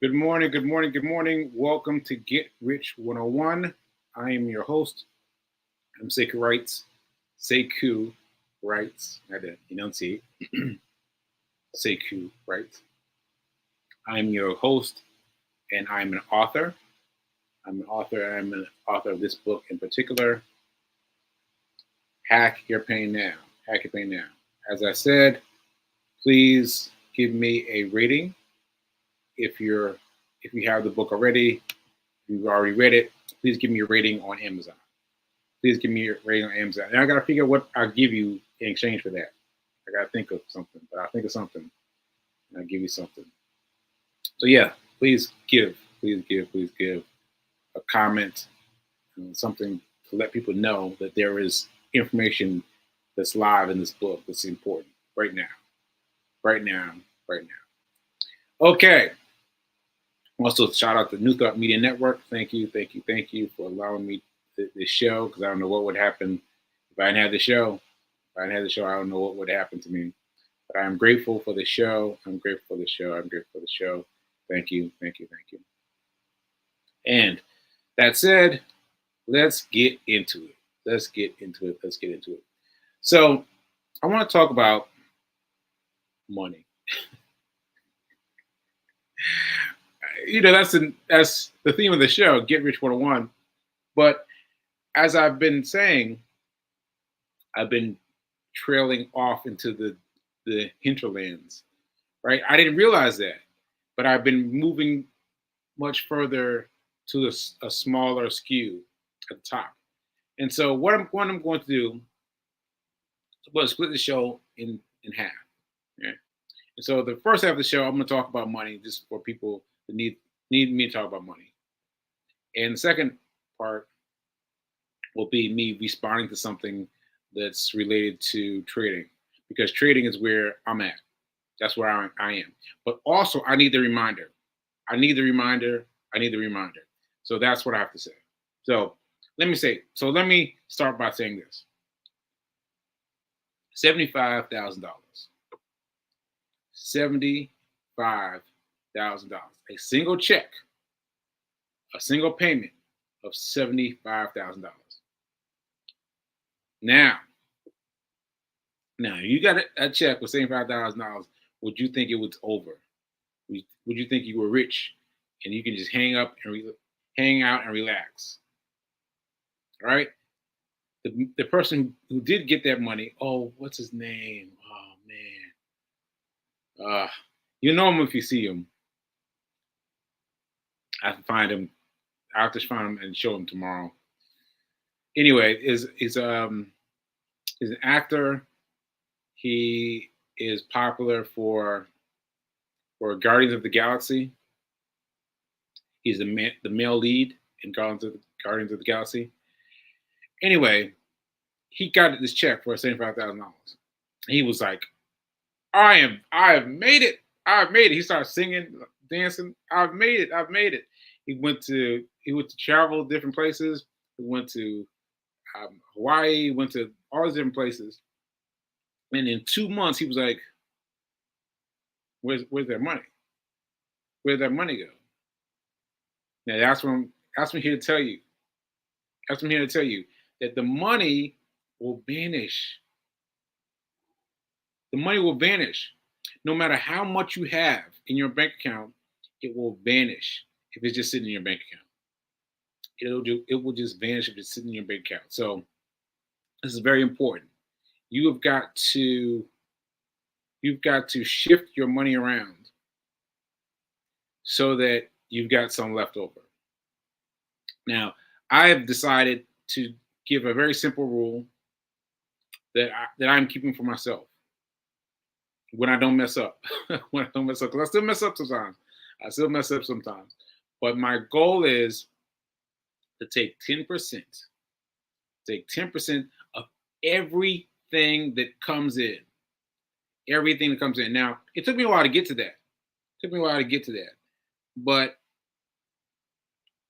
Good morning, good morning, good morning. Welcome to Get Rich 101. I am your host. I'm Sekou Wrights. Sekou Wrights. I had to enunciate. Sekou Wrights. I'm your host, and I'm an author. I'm an author of this book in particular, Hack Your Pain Now. Hack Your Pain Now. As I said, please give me a rating if you have the book already. If you've already read it, please give me a rating on Amazon. Please give me a rating on Amazon. And I got to figure out what I'll give you in exchange for that. I got to think of something, but I'll think of something and I'll give you something. So, yeah, please give a comment, something to let people know that there is information that's live in this book that's important right now, right now, right now. Okay. Also, shout out to New Thought Media Network. Thank you for allowing me this show because I don't know what would happen if I didn't have the show. If I didn't have the show, I don't know what would happen to me. But I'm grateful for the show. I'm grateful for the show. I'm grateful for the show. Thank you, thank you, thank you. And that said, let's get into it. Let's get into it. Let's get into it. So I want to talk about money. That's the theme of the show, Get Rich 101. But as I've been saying, I've been trailing off into the hinterlands, right? I didn't realize that, but I've been moving much further to a smaller skew at the top. And so what I'm going to do is I'm going to split the show in half. Okay? And so the first half of the show, I'm going to talk about money, just for people that need me to talk about money. And the second part will be me responding to something that's related to trading, because trading is where I'm at. That's where I am. But also, I need the reminder. I need the reminder. I need the reminder. So that's what I have to say. So let me start by saying this: $75,000. $75,000. A single check, a single payment of $75,000. Now, you got a check with $75,000. Would you think it was over? Would you think you were rich and you can just hang out and relax? All right. The person who did get that money, oh, what's his name? Oh man, you know him if you see him. I can find him. I'll just find him and show him tomorrow. Anyway, is an actor. He is popular for Guardians of the Galaxy. He's the male lead in Guardians of the Galaxy. Anyway, he got this check for $75,000. He was like, I have made it. I've made it. He started singing, dancing. I've made it. I've made it. He went to travel different places. He went to Hawaii. Went to all these different places. And in 2 months, he was like, "Where's that money? Where'd that money go?" Now that's what I'm here to tell you. That's what I'm here to tell you, that the money will vanish. The money will vanish. No matter how much you have in your bank account, it will vanish if it's just sitting in your bank account. It will just vanish if it's sitting in your bank account. So this is very important. You have got to shift your money around so that you've got some left over. Now, I have decided to give a very simple rule that I'm keeping for myself when I don't mess up. When I don't mess up, because I still mess up sometimes. But my goal is to take 10%. Take 10% of everything that comes in. Everything that comes in. Now, it took me a while to get to that. But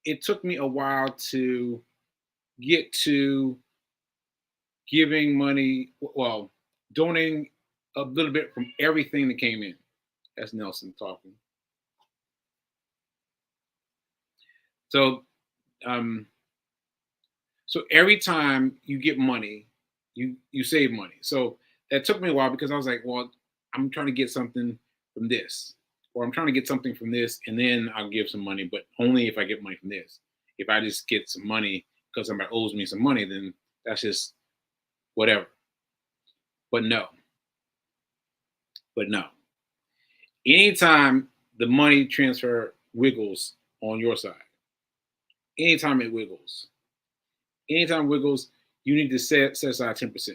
it took me a while to get to giving money, well, donating a little bit from everything that came in. That's Nelson talking. So, um, so every time you get money, you save money. So that took me a while because I was like, well, I'm trying to get something from this, or I'm trying to get something from this, and then I'll give some money, but only if I get money from this. If I just get some money because somebody owes me some money, then that's just whatever. But no, but no. Anytime the money transfer wiggles on your side, anytime it wiggles, anytime it wiggles, you need to set aside 10%.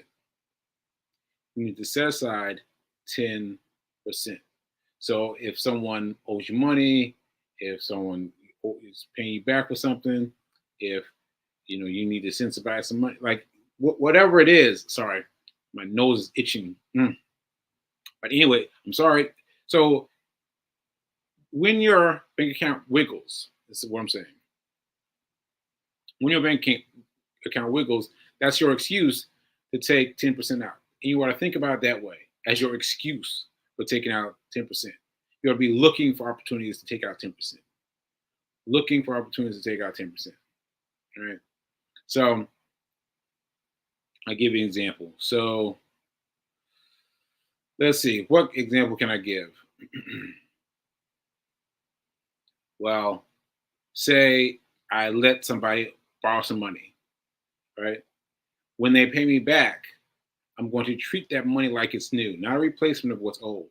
You need to set aside 10%. So if someone owes you money, if someone is paying you back for something, if you need to send somebody some money, like whatever it is. Sorry, my nose is itching. But anyway, I'm sorry. So when your bank account wiggles, this is what I'm saying. When your account wiggles, that's your excuse to take 10% out. And you want to think about it that way as your excuse for taking out 10%. You ought to be looking for opportunities to take out 10%. Looking for opportunities to take out 10%. All right. So I'll give you an example. So let's see. What example can I give? Well, say I let somebody borrow some money, right? When they pay me back, I'm going to treat that money like it's new, not a replacement of what's old.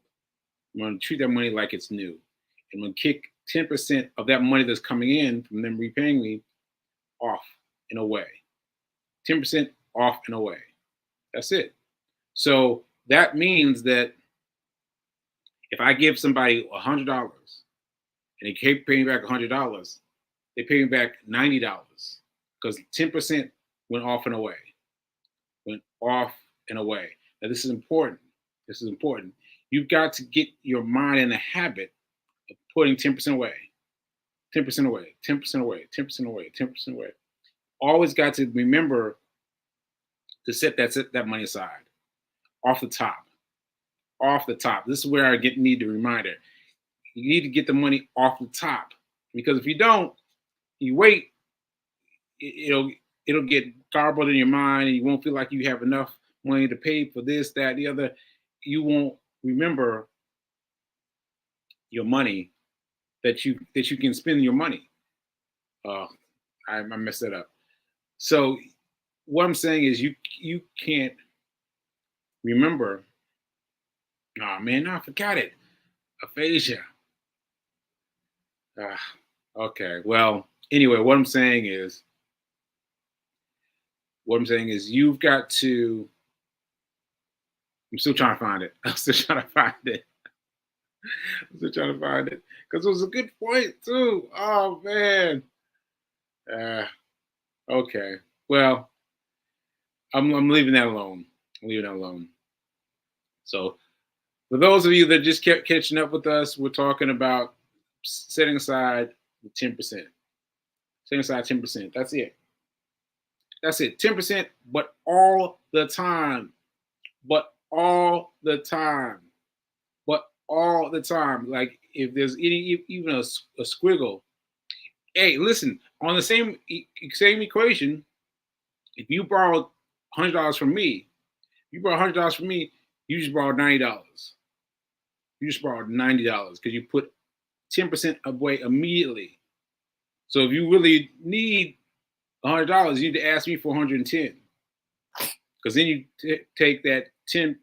I'm going to treat that money like it's new. I'm going to kick 10% of that money that's coming in from them repaying me off and away. 10% off and away. That's it. So that means that if I give somebody $100 and they keep paying back $100, they pay me back $90 because 10% went off and away. Went off and away. Now this is important. This is important. You've got to get your mind in the habit of putting 10% away, 10% away, 10% away, 10% away, 10% away. Always got to remember to set that money aside off the top. Off the top. This is where I need the reminder. You need to get the money off the top because if you don't, you wait, it'll get garbled in your mind, and you won't feel like you have enough money to pay for this, that, the other. You won't remember your money that you can spend your money. I messed that up. So what I'm saying is you can't remember. Oh man, no, I forgot it. Aphasia. Okay. Well, anyway, what I'm saying is you've got to. I'm still trying to find it. I'm still trying to find it. I'm still trying to find it because it was a good point too. Oh man. Uh, okay. Well, I'm leaving that alone. I'm leaving that alone. So for those of you that just kept catching up with us, we're talking about setting aside the 10%. Setting aside 10%. That's it. That's it. 10%, but all the time. But all the time. But all the time. Like if there's even a squiggle. Hey, listen, on the same equation, if you borrowed $100 from me, you just borrowed $90. You just borrowed $90 because you put 10% away immediately. So if you really need $100, you need to ask me for 110. Because then you take that $10,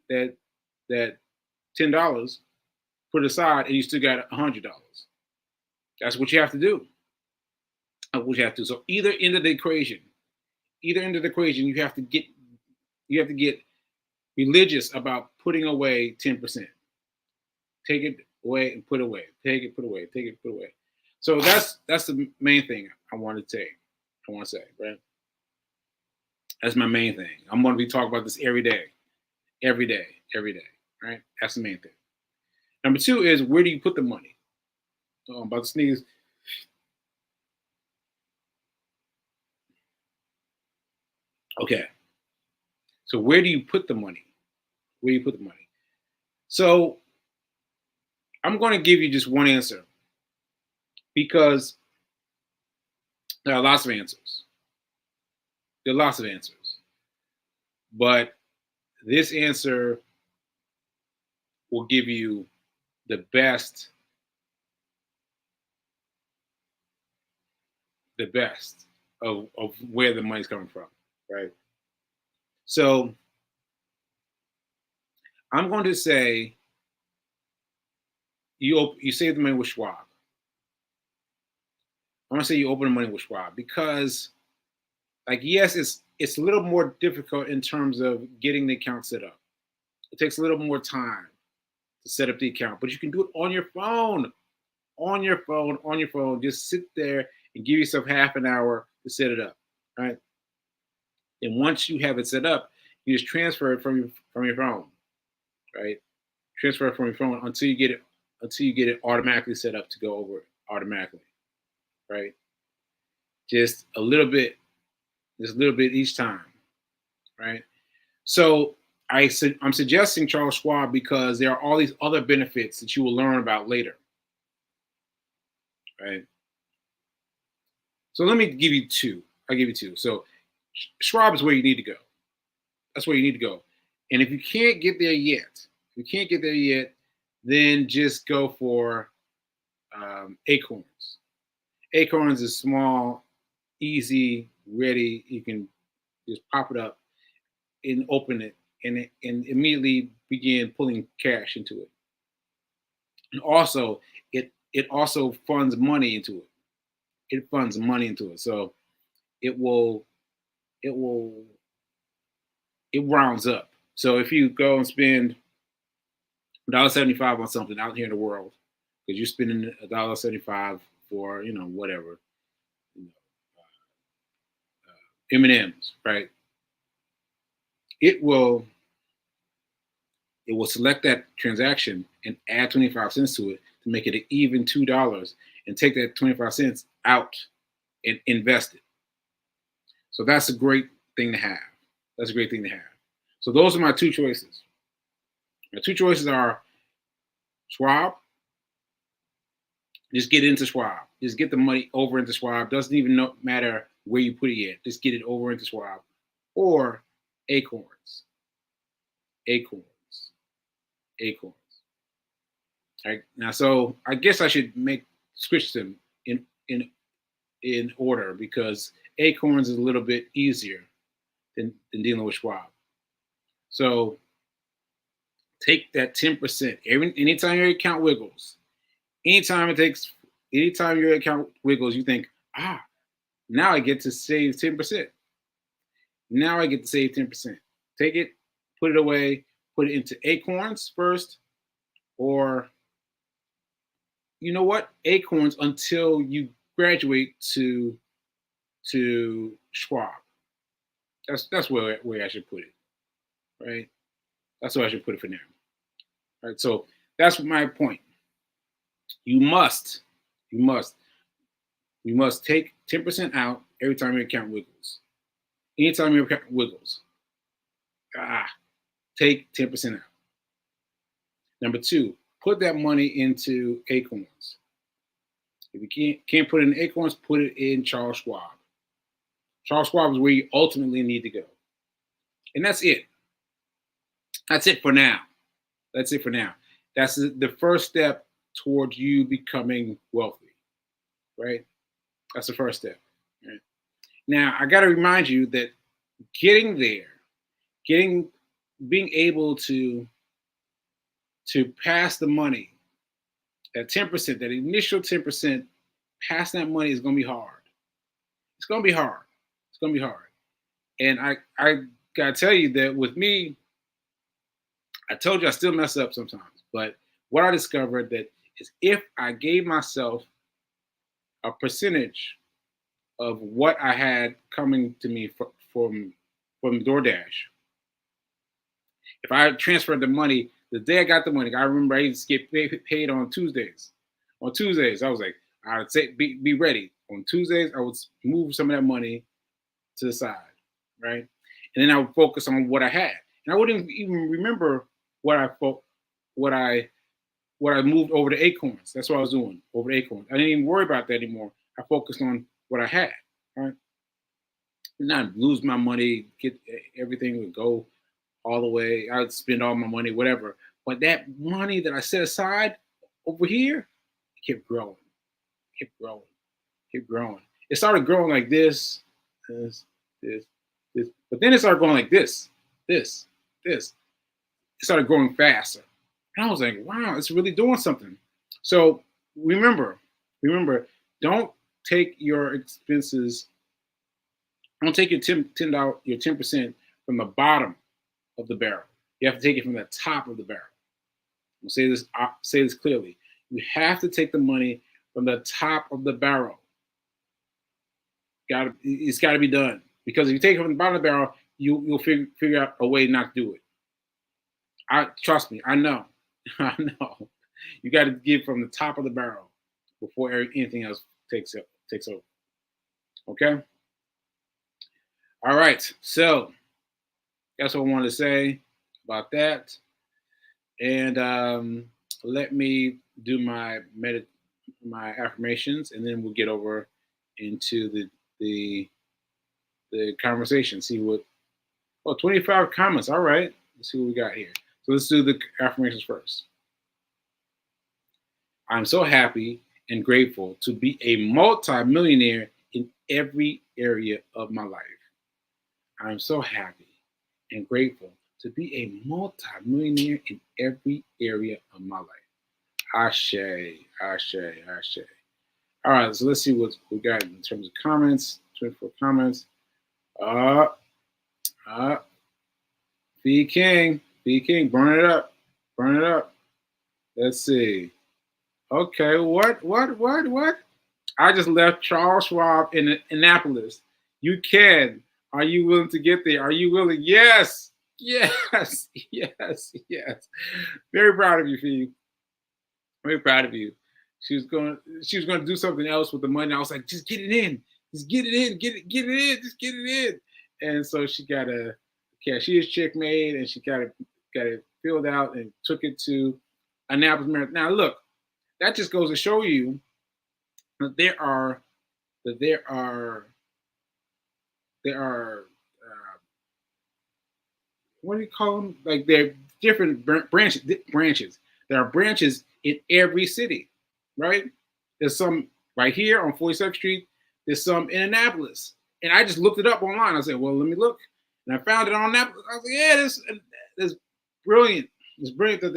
put it aside, and you still got $100. That's what you have to do. That's what you have to do. So either end of the equation, you have to get religious about putting away 10%. Take it away and put away. Take it, put away. Take it, put away. So that's the main thing I want to say. Right? That's my main thing. I'm going to be talking about this every day, every day, every day. Right? That's the main thing. Number two is where do you put the money? Oh, I'm about to sneeze. Okay. So where do you put the money? Where do you put the money? So I'm going to give you just one answer because There are lots of answers. There are lots of answers. But this answer will give you the best, of where the money's coming from, right? So I'm going to say you save the money with Schwab. I'm going to say you open the money with Schwab because, like, yes, it's a little more difficult in terms of getting the account set up. It takes a little more time to set up the account, but you can do it on your phone, on your phone, on your phone. Just sit there and give yourself half an hour to set it up, right? And once you have it set up, you just transfer it from your phone, right? Transfer it from your phone until you get it automatically set up to go over automatically, right? Just a little bit, just a little bit each time, right? So I'm suggesting Charles Schwab because there are all these other benefits that you will learn about later, right? So let me give you two. I'll give you two. So Schwab is where you need to go. That's where you need to go. And if you can't get there yet, then just go for Acorns. Acorns is small, easy, ready. You can just pop it up and open it and immediately begin pulling cash into it. And also, it also funds money into it. It funds money into it. So it will it will it rounds up. So if you go and spend $1.75 on something out here in the world, because you're spending $1.75 for whatever, you know, M&Ms, right? It will select that transaction and add 25 cents to it to make it an even $2, and take that 25 cents out and invest it. So that's a great thing to have. That's a great thing to have. So those are my two choices. My two choices are Schwab. Just get into Schwab. Just get the money over into Schwab. Doesn't even matter where you put it yet. Just get it over into Schwab. Or Acorns. Acorns. Acorns. All right. Now, so I guess I should switch them in order, because Acorns is a little bit easier than dealing with Schwab. So take that 10%. Anytime your account wiggles, anytime your account wiggles, you think, now I get to save 10%. Now I get to save 10%. Take it, put it away, put it into Acorns first, or you know what? Acorns until you graduate to Schwab. That's where I should put it, right? That's where I should put it for now. All right. So that's my point. You must take 10% out every time your account wiggles. Anytime your account wiggles, take 10% out. Number two, put that money into Acorns. If you can't put it in Acorns, put it in Charles Schwab. Charles Schwab is where you ultimately need to go. And that's it. That's it for now. That's it for now. That's the first step towards you becoming wealthy, right? That's the first step. Right? Now, I got to remind you that getting there, being able to pass the money, that 10%, that initial 10%, pass that money is going to be hard. It's going to be hard. It's going to be hard. And I got to tell you that with me, I told you I still mess up sometimes. But what I discovered that is, if I gave myself a percentage of what I had coming to me from DoorDash, if I transferred the money the day I got the money, I remember I used to get paid on Tuesdays. On Tuesdays, I was like, I would say, be ready. On Tuesdays, I would move some of that money to the side, right? And then I would focus on what I had, and I wouldn't even remember what I moved over to Acorns. That's what I was doing, over to Acorns. I didn't even worry about that anymore. I focused on what I had. right? Not lose my money, get everything would go all the way. I'd spend all my money, whatever. But that money that I set aside over here kept growing, kept growing, kept growing. It started growing like this, this, this. But then it started going like this, this. It started growing faster. And I was like, wow, it's really doing something. So remember, remember, don't take your expenses, don't take your $10, your 10% from the bottom of the barrel. You have to take it from the top of the barrel. I'll say this clearly. You have to take the money from the top of the barrel. It's got to be done, because if you take it from the bottom of the barrel, you'll figure out a way not to do it. I trust me. I know. I know. You got to give from the top of the barrel before anything else takes over. Okay. All right. So that's what I wanted to say about that. And let me do my affirmations, and then we'll get over into the the conversation. See what 25 comments. All right. Let's see what we got here. So let's do the affirmations first. I'm so happy and grateful to be a multi-millionaire in every area of my life. I'm so happy and grateful to be a multi-millionaire in every area of my life. Ashe, ashe, ashe. All right, so let's see what we got in terms of comments. 24 comments. B King, burn it up, burn it up. Let's see. Okay, what? I just left Charles Schwab in Annapolis. You can. Are you willing to get there? Are you willing? Yes, yes, yes. Very proud of you, Fee. Very proud of you. She was going to do something else with the money. I was like, just get it in. Just get it in. Get it in. Just get it in. And so she got a cashier's check made, and she got it filled out and took it to Annapolis Marathon. Now look, that just goes to show you that there are what do you call them? Like they're different branches. There are branches in every city, right? There's some right here on 42nd Street. There's some in Annapolis, and I just looked it up online. I said, well, let me look, and I found it on Annapolis. I was like, yeah, this brilliant. It's brilliant that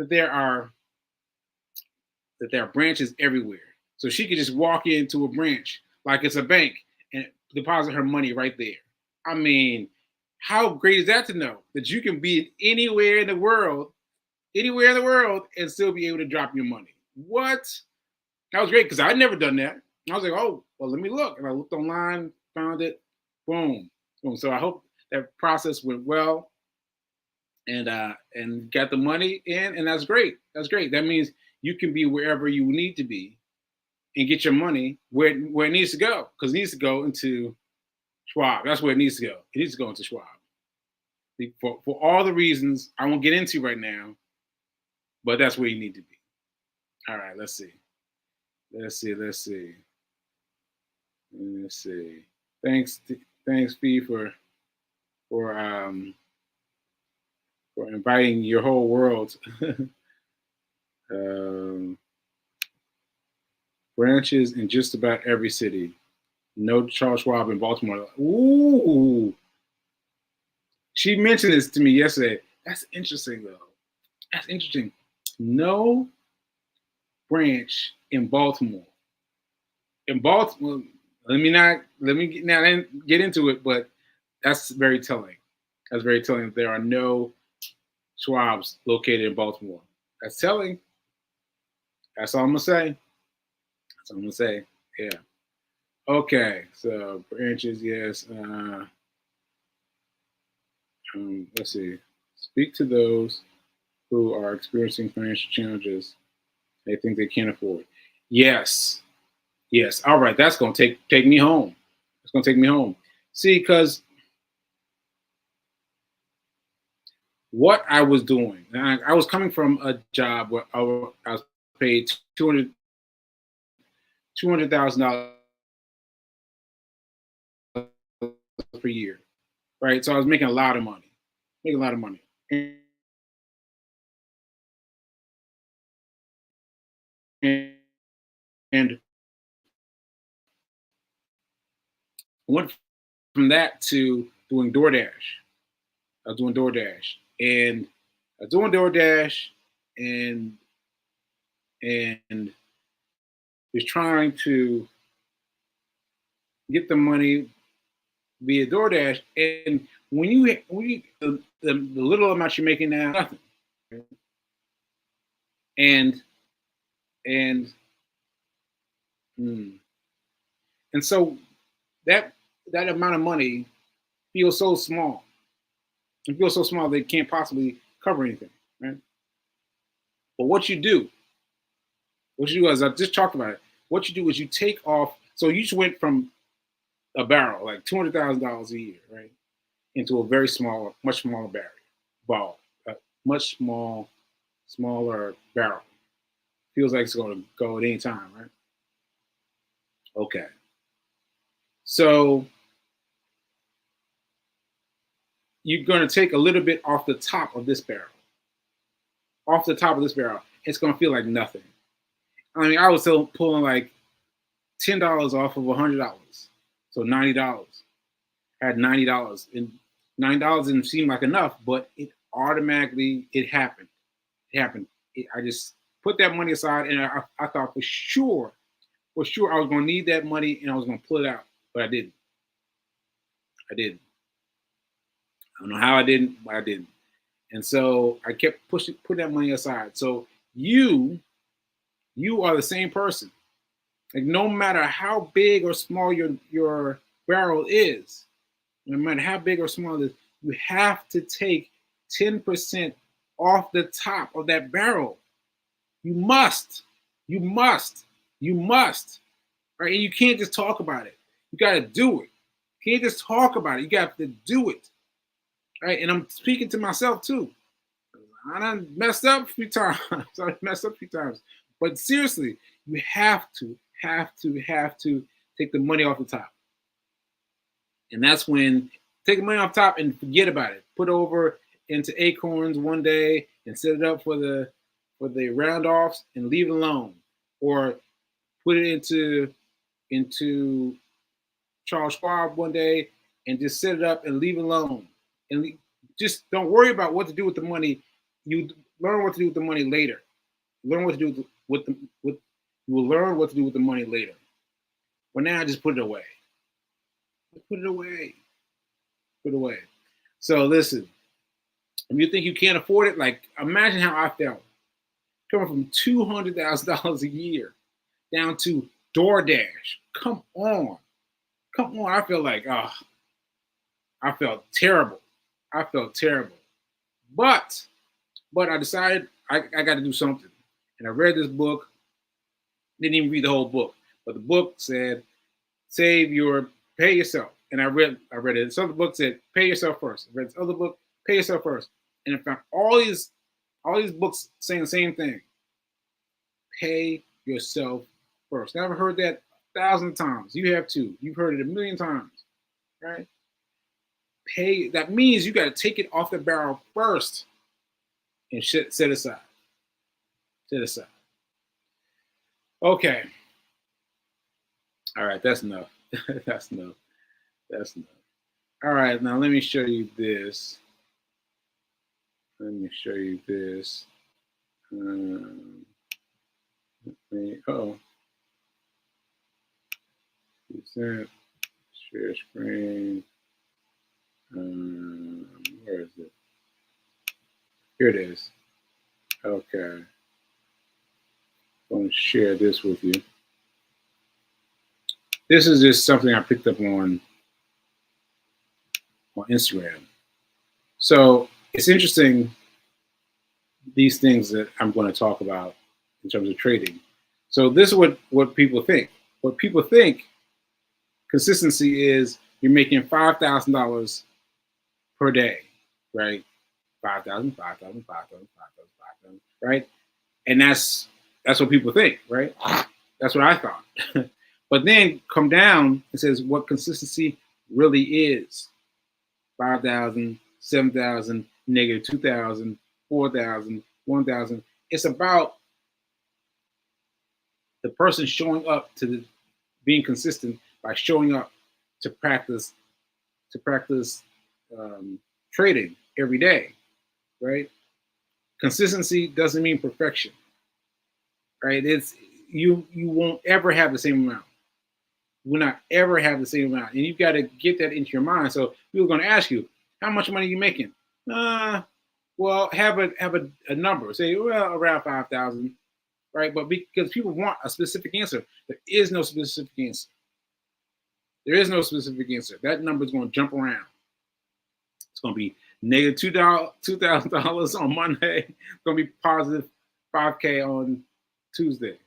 there are branches everywhere. So she could just walk into a branch like it's a bank and deposit her money right there. I mean, how great is that to know that you can be anywhere in the world, and still be able to drop your money? What? That was great because I'd never done that. I was like, oh, well, let me look. And I looked online, found it, boom, boom. So I hope that process went well and got the money in, and that's great. That's great. That means you can be wherever you need to be and get your money where it needs to go, because it needs to go into Schwab. That's where it needs to go. It needs to go into Schwab. For all the reasons I won't get into right now, but that's where you need to be. All right, let's see. Thanks, Fee, for inviting your whole world. Branches in just about every city. No Charles Schwab in Baltimore. Ooh. She mentioned this to me yesterday. That's interesting, though. That's interesting. No branch in Baltimore. In Baltimore, let me get into it, but that's very telling. That's very telling. There are no Schwabs located in Baltimore. That's telling. That's all I'm gonna say. That's all I'm gonna say. Yeah. Okay. So branches, yes. Let's see. Speak to those who are experiencing financial challenges they think they can't afford. Yes. Yes. All right. That's gonna take me home. It's gonna take me home. See, because what I was doing, I was coming from a job where I was paid $200,000 per year, right? So I was making a lot of money, making a lot of money. And, and went from that to doing DoorDash. I was doing DoorDash, and I was doing DoorDash, and and was trying to get the money via DoorDash. And when you the little amount you're making now, nothing. And and mm, and so that that amount of money feels so small. It feels so small that it can't possibly cover anything, right? But what you do, as I just talked about it, what you do is you take off. So you just went from a barrel, like $200,000 a year, right, into a very small, much smaller barrel, ball, a much smaller barrel. Feels like it's going to go at any time, right? Okay. So you're going to take a little bit off the top of this barrel, off the top of this barrel. It's going to feel like nothing. I mean, I was still pulling like $10 off of $100, so $90. I had $90, and $9 didn't seem like enough, but it happened. It happened. I just put that money aside, and I thought for sure, I was going to need that money, and I was going to pull it out, but I didn't. I didn't. I don't know how I didn't, but I didn't. And so I kept putting that money aside. So you are the same person. Like no matter how big or small your barrel is, no matter how big or small it is, you have to take 10% off the top of that barrel. You must. You must. You must. Right? And you can't just talk about it. You got to do it. You can't just talk about it. You got to do it. Right? And I'm speaking to myself too. I done messed up a few times. But seriously, you have to take the money off the top. And that's when take the money off top and forget about it. Put over into Acorns one day and set it up for the round offs and leave it alone. Or put it into Charles Schwab one day and just set it up and leave it alone. And just don't worry about what to do with the money. You learn what to do with the money later. Learn what to do with you will learn what to do with the money later. But now just put it away. Put it away. Put it away. So listen, if you think you can't afford it, like imagine how I felt coming from $200,000 a year down to DoorDash. Come on. I feel like, I felt terrible. But I decided I got to do something. And I read this book. Didn't even read the whole book, but the book said, pay yourself. And I read it. This other book said, pay yourself first. I read this other book, pay yourself first. And I found all these books saying the same thing. Pay yourself first. Now, I've heard that 1,000 times. You have too. You've heard it 1,000,000 times, right? That means you got to take it off the barrel first and set aside. Set aside. Okay. All right, that's enough. That's enough. All right, now let me show you this. Present, share screen. Where is it? Here it is. Okay. I'm going to share this with you. This is just something I picked up on Instagram. So it's interesting, these things that I'm going to talk about in terms of trading. So this is what people think. What people think consistency is you're making $5,000 per day, right? 5,000, right? And that's what people think, right? That's what I thought. But then come down and says what consistency really is. 5,000, 7,000, negative 2,000, 4,000, 1,000. It's about the person showing up being consistent by showing up to practice to practice trading every day, right? Consistency doesn't mean perfection, right? It's you won't ever have the same amount. You will not ever have the same amount, and you've got to get that into your mind. So people are going to ask you, how much money are you making? Well, have a number. Say, well, around 5,000, right? But because people want a specific answer, there is no specific answer. There is no specific answer. That number is going to jump around. It's going to be negative $2,000 on Monday. It's going to be positive 5K on Tuesday.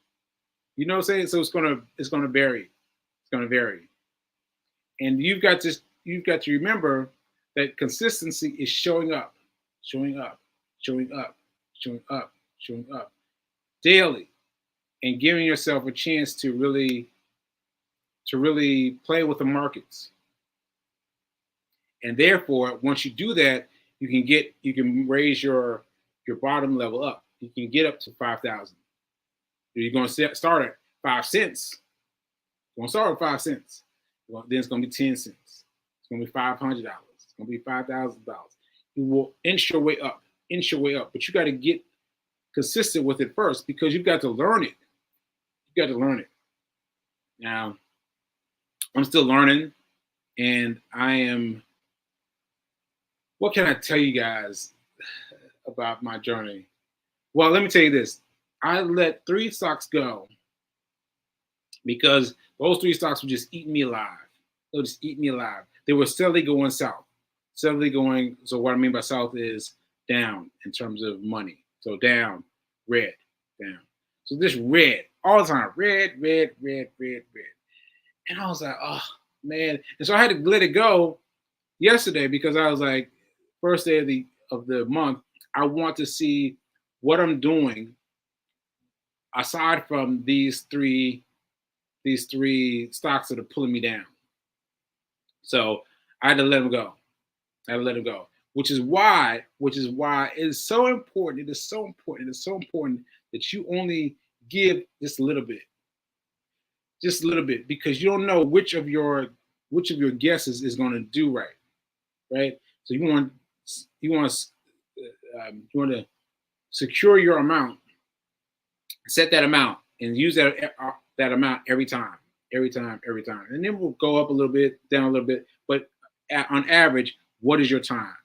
You know what I'm saying? So it's going to vary. It's going to vary. And you've got to remember that consistency is showing up, showing up, showing up, showing up, showing up daily, and giving yourself a chance to really play with the markets. And therefore, once you do that, you can raise your bottom level up. You can get up to 5,000. You're going to start at 5 cents. You're going to start at 5 cents. Then it's going to be 10 cents. It's going to be $500. It's going to be $5,000. You will inch your way up, but you got to get consistent with it first because you've got to learn it. You got to learn it. Now, I'm still learning, and what can I tell you guys about my journey? Well, let me tell you this. I let 3 stocks go because those 3 stocks were just eating me alive. They would just eat me alive. They were steadily going south. Steadily going, so what I mean by south is down in terms of money. So down, red, down. So this red, all the time, red. And I was like, oh, man. And so I had to let it go yesterday because I was like, first day of the month, I want to see what I'm doing aside from these three stocks that are pulling me down. So I had to let them go. Which is why it is so important. It is so important that you only give just a little bit. Just a little bit, because you don't know which of your guesses is going to do right? So you want to secure your amount, set that amount, and use that amount every time, and then we'll go up a little bit, down a little bit, but on average, what is your time?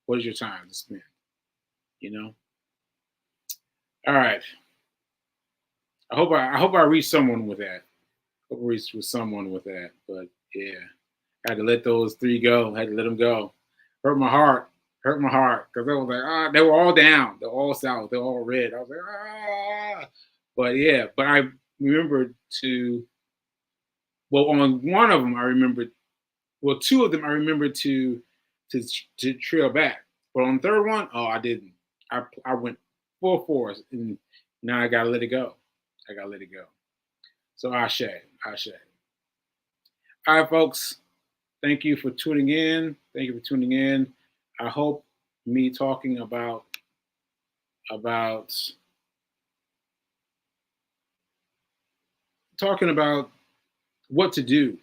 What is your time to spend? You know. All right. I hope I reach someone with that. But yeah, I had to let those 3 go. I had to let them go. Hurt my heart because I was like, they were all down. They're all south. They're all red. I was like, But yeah, but I remembered on one of them I remembered. Well, 2 of them I remembered to trail back. But on the third one, I didn't. I went full force, and now I gotta let it go. So Ashe. All right, folks. Thank you for tuning in. I hope me talking about what to do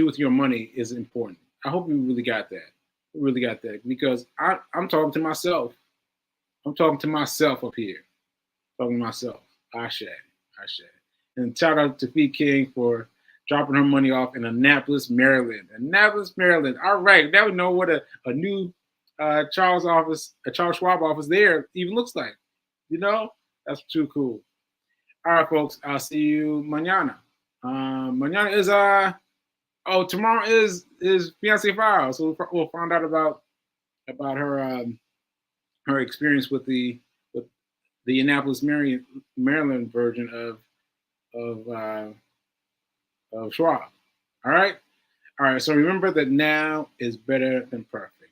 with your money is important. I hope you really got that. Because I'm talking to myself. I'm talking to myself up here. Talking to myself. Ashe. And shout out to Fee King for dropping her money off in Annapolis, Maryland. All right. Now we know what a new Charles Schwab office there even looks like. You know? That's too cool. All right, folks. I'll see you mañana. Mañana is tomorrow is Fiancé File, so we'll find out about her experience with the Annapolis, Maryland version of Schwab. All right. So remember that now is better than perfect.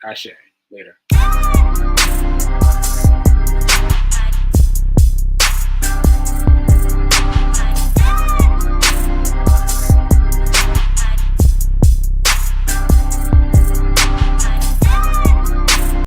Ashe. Later.